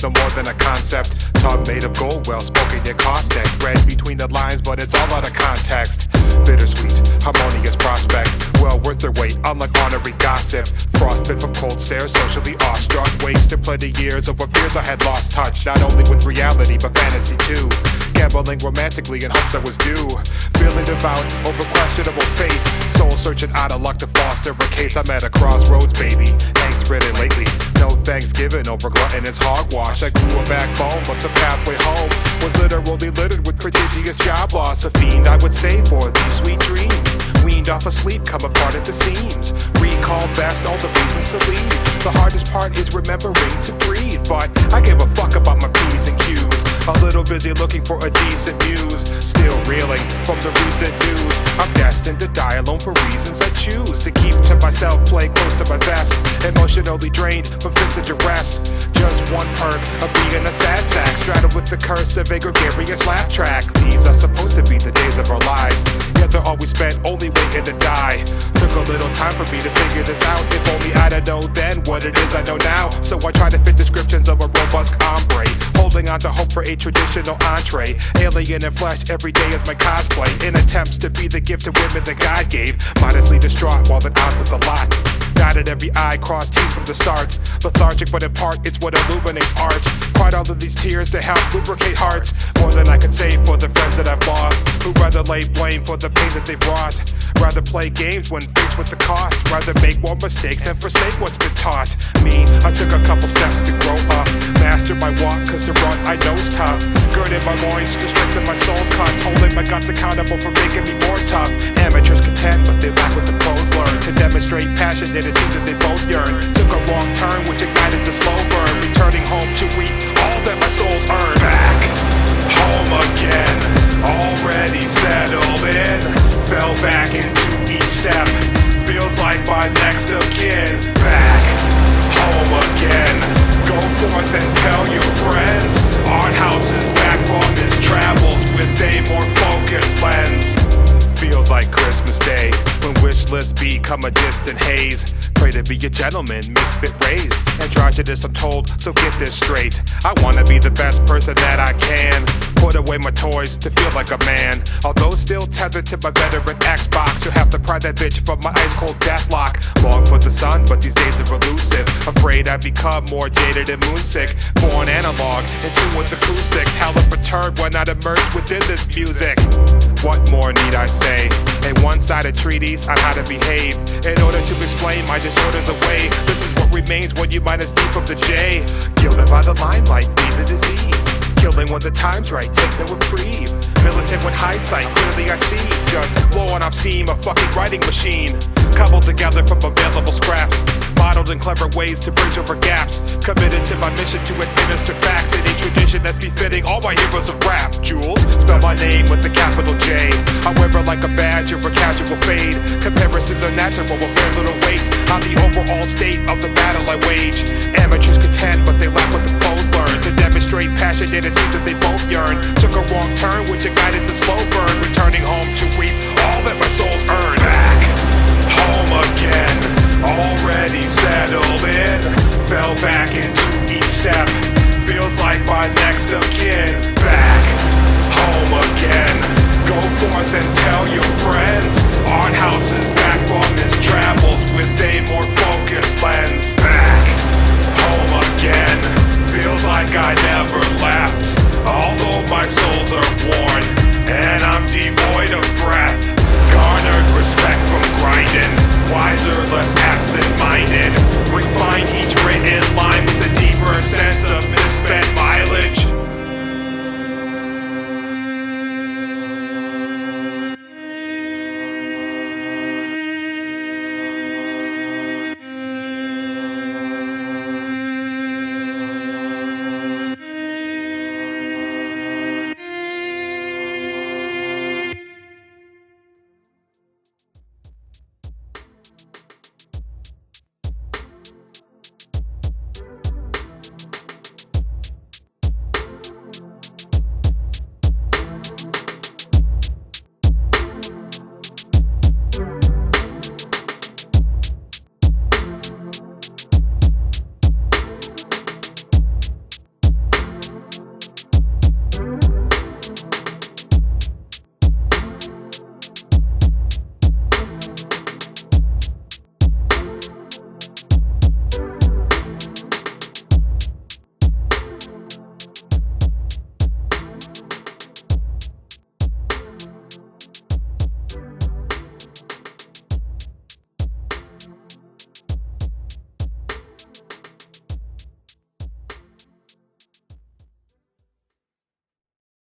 no more than a concept. Tongue made of gold, well spoken yet caustic. Read between the lines, but it's all out of context. Bittersweet, harmonious prospects, well worth their weight, unlike honorary gossip. Frostbit from cold stares, socially awestruck. Wasted plenty years over fears I had lost touch, not only with reality but fantasy too. Gambling romantically in hopes I was due. Feeling devout over questionable faith. Soul searching out of luck to foster a case. I'm at a crossroads, baby. Angst ridden lately. No Thanksgiving over gluttonous hogwash. I grew a backbone, but the pathway home was literally littered with prodigious job loss. A fiend, I would say, for these sweet dreams. Weaned off of sleep, come apart at the seams. Recall best all the reasons to leave. The hardest part is remembering to breathe. But I give a fuck about my P's and Q's. A little busy looking for a decent muse. Still reeling from the recent news. I'm destined to die alone for reasons I choose. To keep to myself, play close to my vest. Emotionally drained from fixing to rest. Just one perk of being a sad sack, straddled with the curse of a gregarious laugh track. These are supposed to be the days of our lives, yet they're always spent only waiting to die. Took a little time for me to figure this out. If only I'd have known then what it is I know now. So I try to fit descriptions of a robust hombre, holding on to hope for a traditional entree. Alien in flesh every day is my cosplay, in attempts to be the gift to women that God gave. Modestly distraught while they're out with a lot. Dotted every I, crossed T's from the start. Lethargic but in part it's what illuminates art. Cried all of these tears to help lubricate hearts. More than I can say for the friends that I've lost, who'd rather lay blame for the pain that they've wrought. Rather play games when faced with the cost. Rather make more mistakes and forsake what's been taught. Me, I took a couple steps to grow up. Mastered my walk cause the run I know's tough. Girded my loins to strengthen my soul's cuts. Holding my guts accountable for making me more tough. Amateurs content but they lack what the pros learn. To demonstrate passion that it seems that they both yearn. Took a wrong turn which ignited the slow burn. Returning home to reap all that my soul's earned. Back home again, already settled in. Fell back into each step, feels like my next of kin. Back home again, go forth and tell your friends. Art House is back from his travels with a more focused lens. Feels like Christmas Day, when wish lists become a distant haze. Pray to be a gentleman, misfit raised. Androgynous I'm told, so get this straight. I wanna be the best person that I can. Put away my toys to feel like a man. Although still tethered to my veteran Xbox, you'll have to pry that bitch from my ice cold deathlock. Long for the sun, but these days are elusive. Afraid I've become more jaded and moonsick. Born analog, in tune with acoustics. Hella perturbed when I emerged within this music. What more need I say? A one-sided treatise on how to behave. In order to explain my disorders away, this is what remains when you minus D from the J. Gilded by the limelight, be the disease. Killing when the time's right, take no reprieve. Militant with hindsight, clearly I see. Just blowing off steam, a fucking writing machine. Cobbled together from available scraps. Modeled in clever ways to bridge over gaps. Committed to my mission to administer facts in a tradition that's befitting all my heroes of rap. Jules, spell my name with a capital J. I wear it like a badge or a casual fade. Comparisons are natural but bear little weight on the overall state of the battle I wage. Amateurs contend but they lack what the pros learn. To demonstrate passion and it seems that they both yearn. Took a wrong turn which ignited the slow burn. Returning home to reap all that my soul's earned. Back home again, already settled in. Fell back into each step, feels like my next of kin.